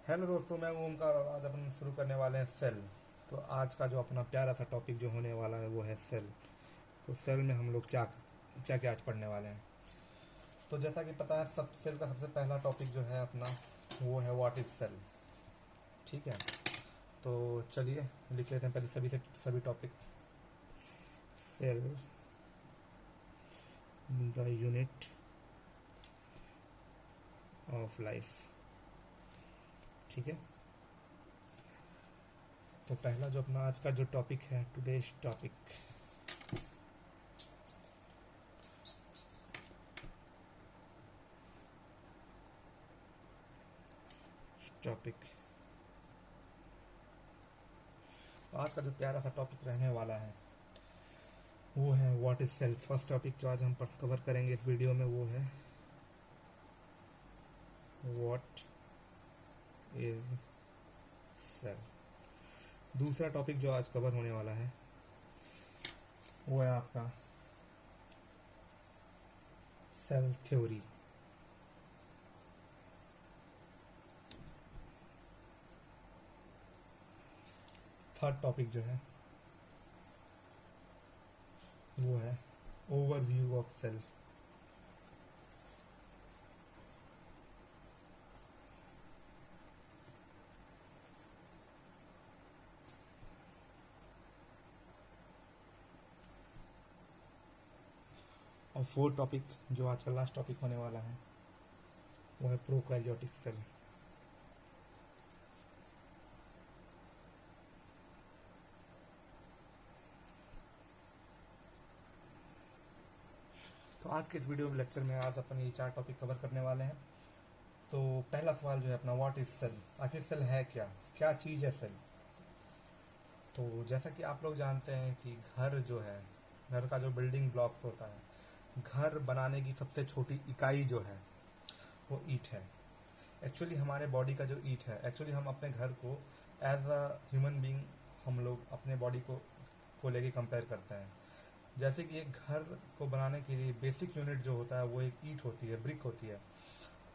Hello दोस्तों, मैं हूं ओमकार और आज अपन शुरू करने वाले हैं सेल। तो आज का जो अपना प्यारा सा टॉपिक जो होने वाला है वो है सेल। तो सेल में हम लोग क्या क्या क्या आज पढ़ने वाले हैं। तो जैसा कि पता है, सब सेल का सबसे पहला टॉपिक जो है अपना वो है व्हाट इज सेल। ठीक है, तो चलिए लिख लेते हैं पहले सभी topic. Cell, the unit of life. ठीक है, तो पहला जो अपना आज का जो टॉपिक है, टुडेज टॉपिक आज का जो प्यारा सा टॉपिक रहने वाला है वो है what is self. First topic जो आज हम कवर करेंगे इस वीडियो में वो है व्हाट इज सेल्फ। दूसरा टॉपिक जो आज कवर होने वाला है वो है आपका सेल्फ थ्योरी। थर्ड टॉपिक जो है वो है ओवरव्यू ऑफ सेल्फ। और फोर्थ टॉपिक जो आज का लास्ट टॉपिक होने वाला है वो है प्रोकैरियोटिक सेल। तो आज के इस वीडियो लेक्चर में आज अपन ये 4 टॉपिक कवर करने वाले हैं। तो पहला सवाल जो है अपना व्हाट इज सेल। आखिर सेल है क्या, क्या चीज़ है सेल। तो जैसा कि आप लोग जानते हैं कि घर जो है, घर का जो बिल्डिंग ब्लॉक्स होता है, घर बनाने की सबसे छोटी इकाई जो है वो ईंट है। एक्चुअली हमारे बॉडी का जो ईंट है, एक्चुअली हम अपने घर को एज अ ह्यूमन बीइंग हम लोग अपने बॉडी को लेके कंपेयर करते हैं। जैसे कि एक घर को बनाने के लिए बेसिक यूनिट जो होता है वो एक ईंट होती है, ब्रिक होती है।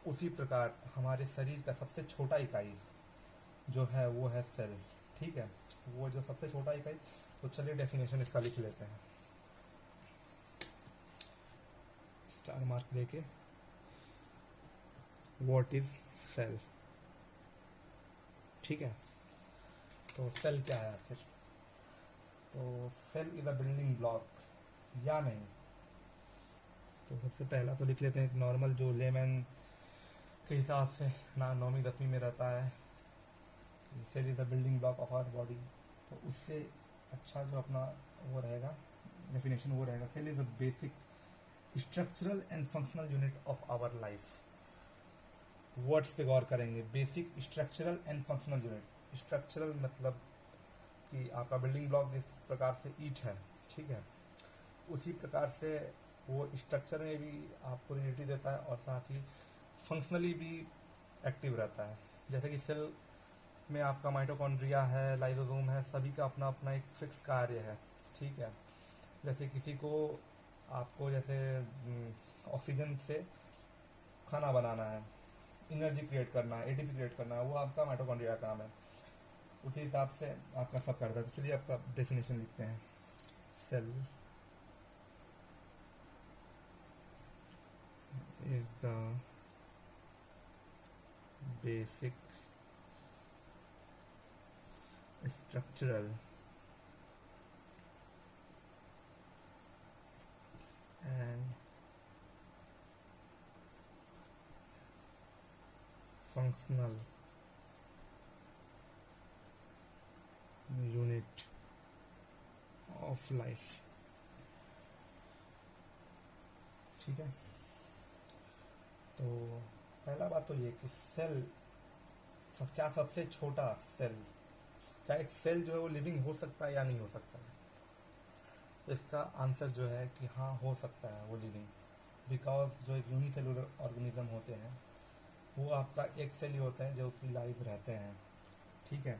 उसी प्रकार हमारे शरीर का सबसे छोटा इकाई जो है वो है सेल। ठीक है, वो जो सबसे छोटा इकाई, तो चलिए डेफिनेशन इसका लिख लेते हैं स्टार मार्क देके। What is cell. ठीक है, तो सेल क्या है आखिर। तो cell is a building block या नहीं। तो सबसे पहला तो लिख लेते हैं एक नॉर्मल जो लेमैन के हिसाब से ना 9वीं 10वीं में रहता है, cell is the building block of our body. तो उससे अच्छा जो अपना वो रहेगा डेफिनेशन वो रहेगा, cell is the basic structural and functional unit of our life. Words पे गौर करेंगे, basic structural and functional unit. Structural मतलब कि आपका बिल्डिंग ब्लॉक जिस प्रकार से ईंट है, ठीक है, उसी प्रकार से वो स्ट्रक्चर में भी आपको रिलेटिव देता है और साथ ही फंक्शनली भी एक्टिव रहता है। जैसे कि सेल में आपका माइटोकॉन्ड्रिया है, लाइसोसोम है, सभी का अपना अपना एक फिक्स कार्य है। ठीक है, जैसे किसी को आपको जैसे ऑक्सीजन से खाना बनाना है, एनर्जी क्रिएट करना है, एटीपी क्रिएट करना है, वो आपका माइटोकॉन्ड्रिया का काम है। उसी हिसाब से आपका सब करता है। तो चलिए आपका डेफिनेशन लिखते हैं। Cell is the basic structural and functional unit of life। ठीक है, तो पहला बात तो ये कि सेल क्या सबसे छोटा सेल, क्या एक सेल जो है वो लिविंग हो सकता है या नहीं हो सकता है। तो इसका आंसर जो है कि हाँ हो सकता है वो लिविंग, बिकॉज जो एक यूनिसेलुलर ऑर्गेनिज्म होते हैं वो आपका एक सेल ही होते हैं जो कि लाइव रहते हैं। ठीक है,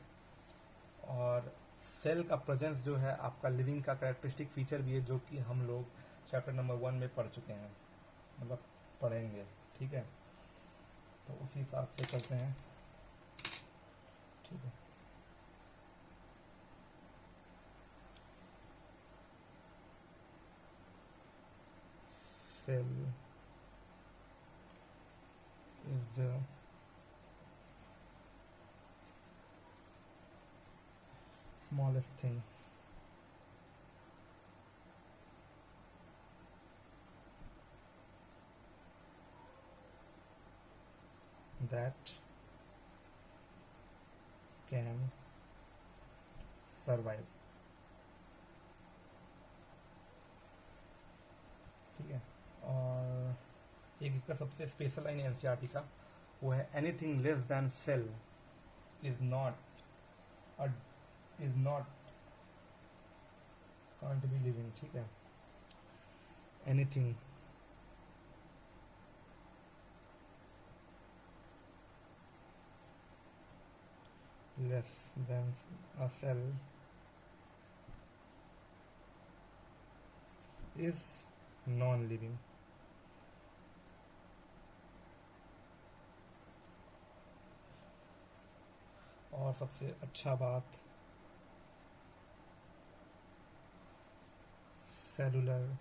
और सेल का प्रेजेंस जो है आपका लिविंग का कैरेक्टरिस्टिक फीचर भी है, जो कि हम लोग चैप्टर नंबर 1 में पढ़ चुके हैं, मतलब पढ़ेंगे। ठीक है, तो उसी हिसाब से करते हैं। cell is the smallest thing that can survive. ठीक है, और एक इसका सबसे स्पेशल लाइन एनसीईआरटी का वो है anything less than cell is not can't be living. ठीक है, anything less than a cell is non-living. और सबसे अच्छा बात, cellular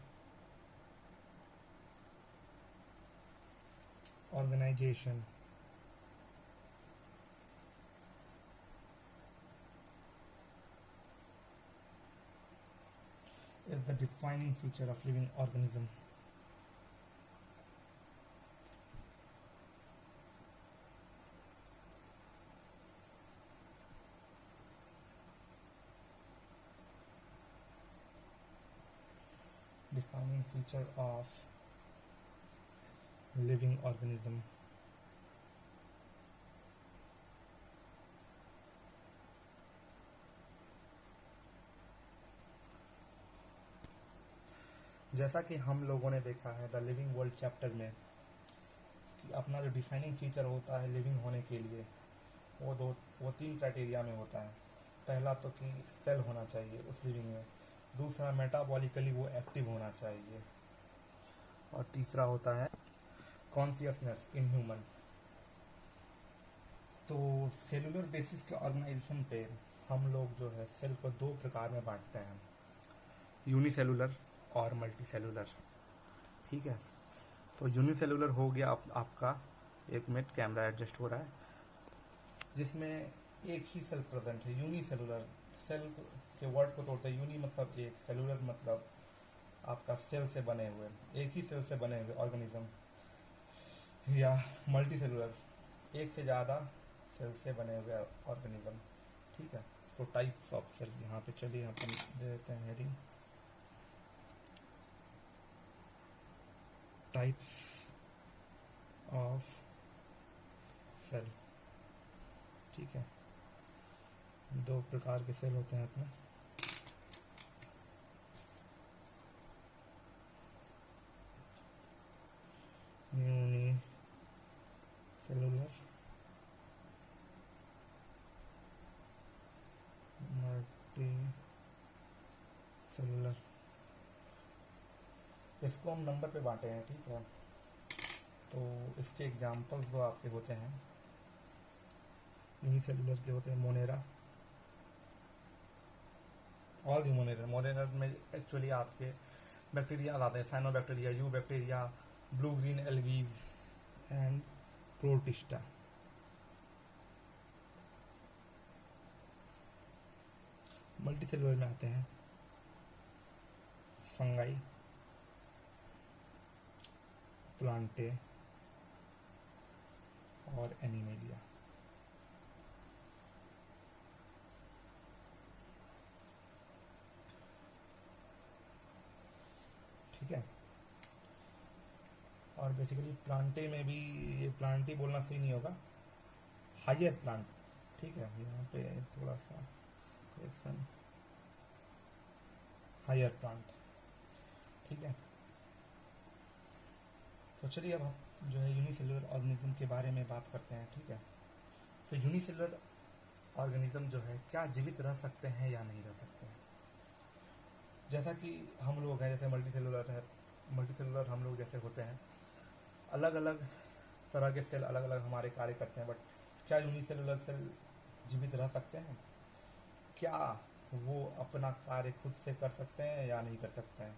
organisation is the defining feature of living organism. Defining feature of living organism. जैसा कि हम लोगों ने देखा है द लिविंग वर्ल्ड चैप्टर में कि अपना जो डिफाइनिंग फीचर होता है लिविंग होने के लिए वो तीन क्राइटेरिया में होता है. पहला तो कि सेल होना चाहिए उस लिविंग में, दूसरा मेटाबॉलिकली वो एक्टिव होना चाहिए, और तीसरा होता है कॉन्शियसनेस इन ह्यूमन. तो सेलुलर बेसिस के ऑर्गेनाइजेशन पे हम लोग जो है सेल को दो प्रकार में बांटते हैं, यूनिसेलुलर और मल्टी सेलुलर. ठीक है, तो यूनिसेलुलर हो गया आपका, एक मिनट कैमरा एडजस्ट हो रहा है, जिसमें एक ही सेल प्रेजेंट है. यूनिसेलुलर सेल के वर्ड को तोड़ते हैं, यूनि मतलब एक, सेलुलर मतलब आपका सेल से बने हुए, एक ही सेल से बने हुए ऑर्गेनिज्म, या मल्टी सेलुलर एक से ज़्यादा सेल से बने हुए ऑर्गेनिज्म. ठीक है, तो टाइप्स ऑफ सेल यहाँ पे चलिए यहाँ पर दे देते हैं हेडिंग, टाइप्स ऑफ सेल. ठीक है, दो प्रकार के सेल होते हैं अपने, यूनी सेलुलर, मल्टी सेलुलर. इसको हम नंबर पे बांटे हैं. ठीक है, तो इसके एग्जांपल्स जो आपके होते हैं यूनिसेलुलर के होते हैं मोनेरा, ऑल दी मोनेरा में एक्चुअली आपके बैक्टीरिया आते हैं, cyanobacteria, you bacteria, blue green algae and protista. Multi cellular में आते हैं फंगाई, प्लांटे और एनिमेलिया. ठीक है, और बेसिकली प्लांटे में भी, ये प्लांटे बोलना सही नहीं होगा, हायर प्लांट. ठीक है, यहाँ पे थोड़ा सा करेक्शन, हायर प्लांट. ठीक है, तो चलिए अब हम जो है यूनिसेलुलर ऑर्गेनिज्म के बारे में बात करते हैं. ठीक है, तो यूनिसेलुलर ऑर्गेनिज्म जो है क्या जीवित रह सकते हैं या नहीं रह सकते हैं. जैसा कि हम लोग हैं, जैसे मल्टी सेलुलर है, मल्टी सेलुलर हम लोग जैसे होते हैं, अलग अलग तरह के सेल अलग अलग हमारे कार्य करते हैं, बट क्या यूनिसेलुलर सेल जीवित रह सकते हैं, क्या वो अपना कार्य खुद से कर सकते हैं या नहीं कर सकते हैं,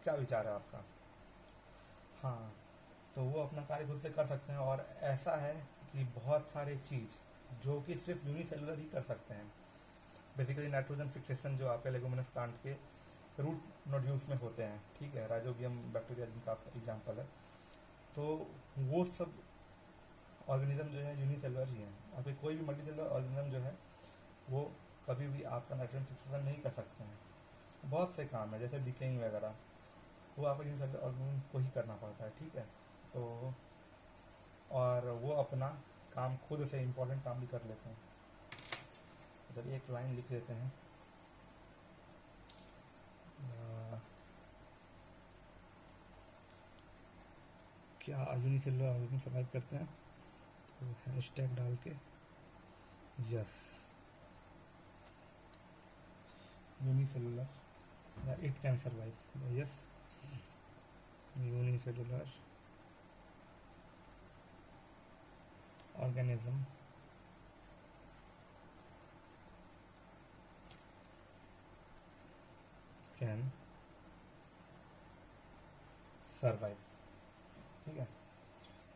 क्या विचार है आपका. हाँ, तो वो अपना कार्य खुद से कर सकते हैं। और ऐसा है कि बहुत सारे चीज़ जो कि सिर्फ यूनिसेलुलर ही कर सकते हैं। बेसिकली नाइट्रोजन फिक्सेशन जो आपके लेगुमिनस प्लांट के रूट नोड्यूल्स में होते हैं, ठीक है, राइजोबियम बैक्टीरिया जिनका एग्जाम्पल है, तो वो सब ऑर्गेनिज्म जो है यूनिसेलुलर ही है। अभी कोई भी मल्टीसेलुलर ऑर्गेनिज्म जो है वो कभी भी आपका नाइट्रोजन फिक्सेशन नहीं कर सकते हैं। बहुत से काम है जैसे डिकेइंग वगैरह, वो आपको यूनिसेलुलर ऑर्गेनिज्म को ही करना पड़ता है, ठीक है। तो और वो अपना काम खुद से इम्पोर्टेंट काम भी कर लेते हैं। चलिए एक लाइन लिख देते हैं, क्या यूनिसेलुलर ऑर्गेनिज्म सर्वाइव करते हैं, तो हैशटैग डाल के यस यूनिसेलुलर या it can survive, yes unicellular organism can survive, ठीक है।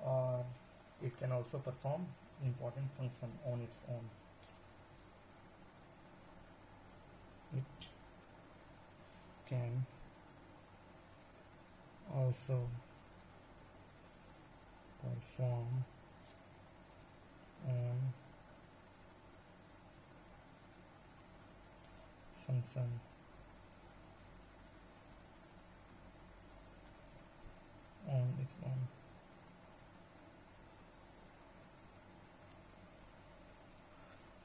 और it can also perform important function on its own, it can also perform on function on its own।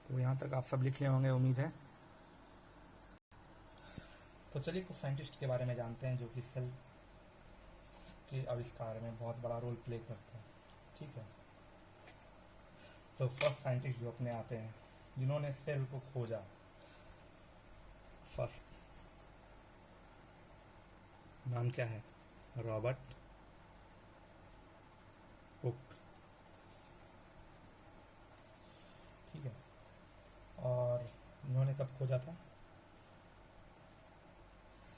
तो यहाँ तक आप सब लिख लिए होंगे उम्मीद है। तो चलिए कुछ साइंटिस्ट के बारे में जानते हैं जो कि सेल के आविष्कार में बहुत बड़ा रोल प्ले करते हैं, ठीक है। तो फर्स्ट साइंटिस्ट जो अपने आते हैं जिन्होंने सेल को खोजा, फर्स्ट नाम क्या है, रॉबर्ट हुक, ठीक है। और इन्होंने कब खोजा था,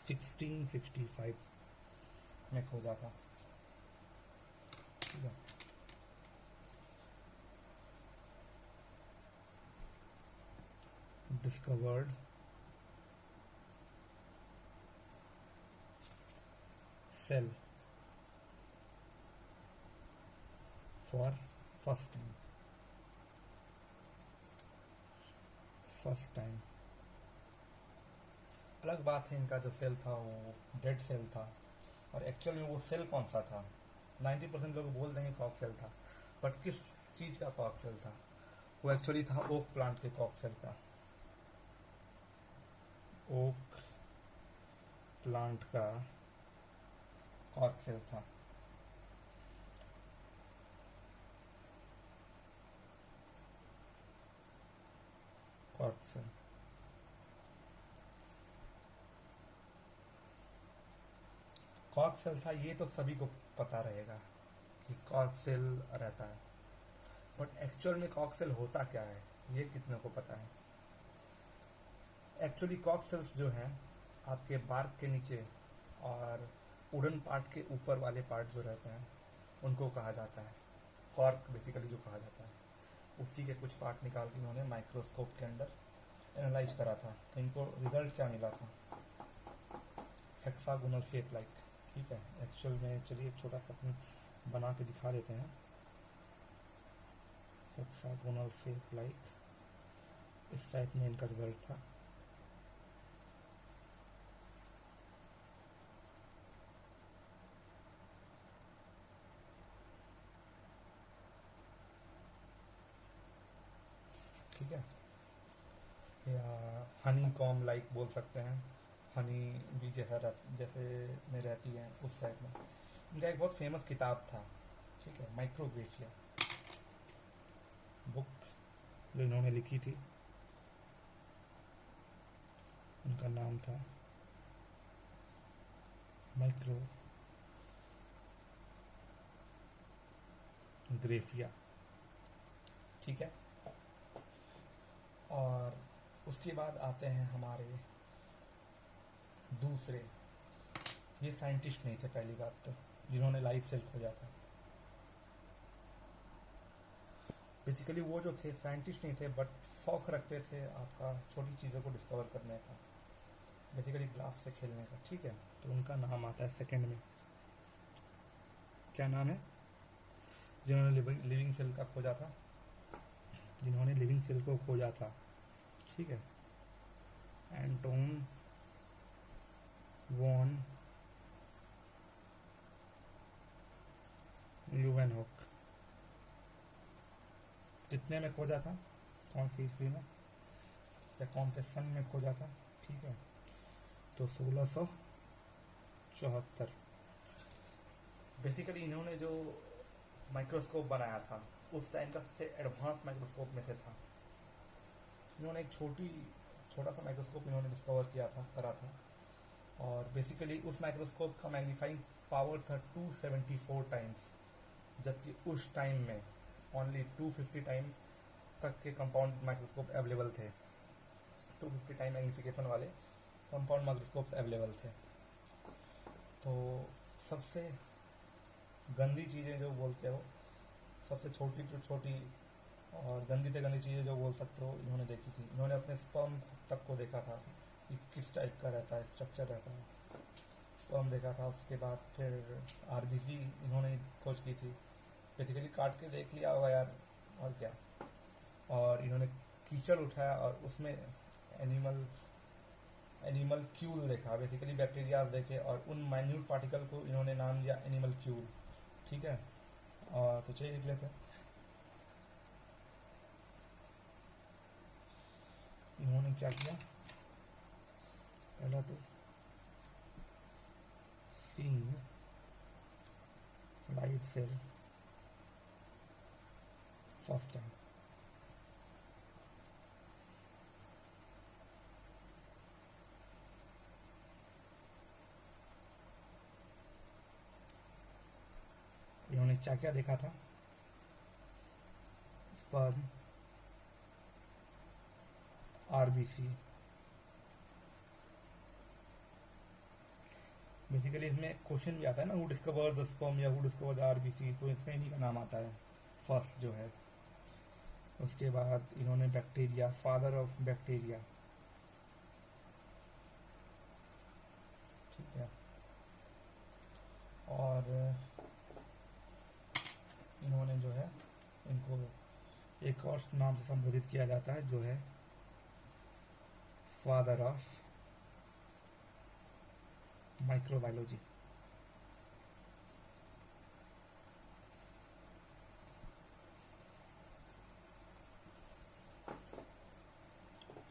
1665 में खोजा था, ठीक है। Discovered cell for first time. अलग बात है इनका जो सेल था वो डेड सेल था, और एक्चुअल में वो सेल कौन सा था। 90% लोग बोल देंगे कॉक सेल था, बट किस चीज़ का कॉक सेल था, वो एक्चुअली था ओक प्लांट के कॉक सेल का। ओक प्लांट का कॉक सेल था। कॉक सेल कॉक सेल था, ये तो सभी को पता रहेगा कि कॉक सेल रहता है, बट एक्चुअल में कॉक सेल होता क्या है ये कितने को पता है। एक्चुअली कॉक सेल्स जो हैं आपके बार्क के नीचे और वुडन पार्ट के ऊपर वाले पार्ट जो रहते हैं उनको कहा जाता है कॉर्क, बेसिकली जो कहा जाता है। उसी के कुछ पार्ट निकाल के इन्होंने माइक्रोस्कोप के अंदर एनालाइज करा था, तो इनको रिजल्ट क्या मिला था, हेक्सागोनल शेप लाइक, ठीक है। एक्चुअल में चलिए एक छोटा सा अपन बना के दिखा देते हैं। हेक्सागोनल शेप लाइक इस टाइप में इनका रिजल्ट था। ठीक है, या हनी कॉम लाइक बोल सकते हैं, हनी भी जैसे में रहती है उस टाइप में। इनका एक बहुत फेमस किताब था, ठीक है, माइक्रोग्रेफिया बुक जो इन्होंने लिखी थी, उनका नाम था माइक्रोग्रेफिया, ठीक है। और उसके बाद आते हैं हमारे दूसरे ये साइंटिस्ट नहीं थे पहली बात तो, जिन्होंने लाइव सेल खोजा था। बेसिकली वो जो थे साइंटिस्ट नहीं थे, बट शौक रखते थे आपका छोटी चीज़ों को डिस्कवर करने का, बेसिकली ग्लास से खेलने का, ठीक है। तो उनका नाम आता है सेकंड में, क्या नाम है, जिन्होंने लिविंग सेल का खोजा था, जिन्होंने लिविंग सेल को खोजा था, ठीक है। Anton von Leeuwenhoek. कितने में खोजा था, कौन सी ईस्वी में या कौन से सन में खोजा था, ठीक है। तो 1674। बेसिकली इन्होंने जो माइक्रोस्कोप बनाया था उस टाइम का सबसे एडवांस माइक्रोस्कोप में से था। इन्होंने एक छोटा सा माइक्रोस्कोप इन्होंने डिस्कवर करा था, और बेसिकली उस माइक्रोस्कोप का मैग्नीफाइंग पावर था 274 टाइम्स, जबकि उस टाइम में ओनली 250 टाइम तक के कंपाउंड माइक्रोस्कोप अवेलेबल थे। 250 टाइम मैग्नीफिकेशन वाले कंपाउंड माइक्रोस्कोप अवेलेबल थे। तो सबसे गंदी चीज़ें जो बोलते हो, सबसे छोटी से छोटी और गंदी से गंदी चीज़ें जो बोल सकते हो, इन्होंने देखी थी। इन्होंने अपने स्पर्म तक को देखा था कि किस टाइप का रहता है, स्ट्रक्चर रहता है, स्पर्म देखा था। उसके बाद फिर आरबीसी इन्होंने खोज की थी। बेसिकली काट के देख लिया होगा यार, और क्या। और इन्होंने कीचड़ उठाया और उसमें एनिमल क्यूल देखा, बेसिकली बैक्टीरिया देखे, और उन माइन्यूट पार्टिकल को इन्होंने नाम दिया एनिमल क्यूल, ठीक है। और तो चलिए लिख लेते हैं। इन्होंने क्या किया, पहला तो seen live cell first time. इन्होंने क्या क्या देखा था, स्पर्म, आरबीसी। बेसिकली इसमें क्वेश्चन भी आता है ना, हु डिस्कवर द स्पर्म या हु डिस्कवर द आरबीसी, तो इसमें इन्हीं का नाम आता है फर्स्ट जो है। उसके बाद इन्होंने बैक्टीरिया, फादर ऑफ बैक्टीरिया, ठीक है। और इन्होंने जो है इनको एक और नाम से संबोधित किया जाता है, जो है फादर ऑफ माइक्रोबायोलॉजी।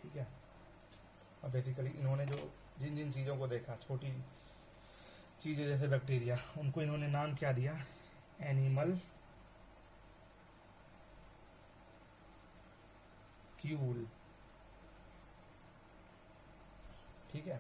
ठीक है। और बेसिकली इन्होंने जो जिन जिन चीज़ों को देखा, छोटी चीज़ें जैसे बैक्टीरिया, उनको इन्होंने नाम क्या दिया, एनिमल क्यूल, ठीक है।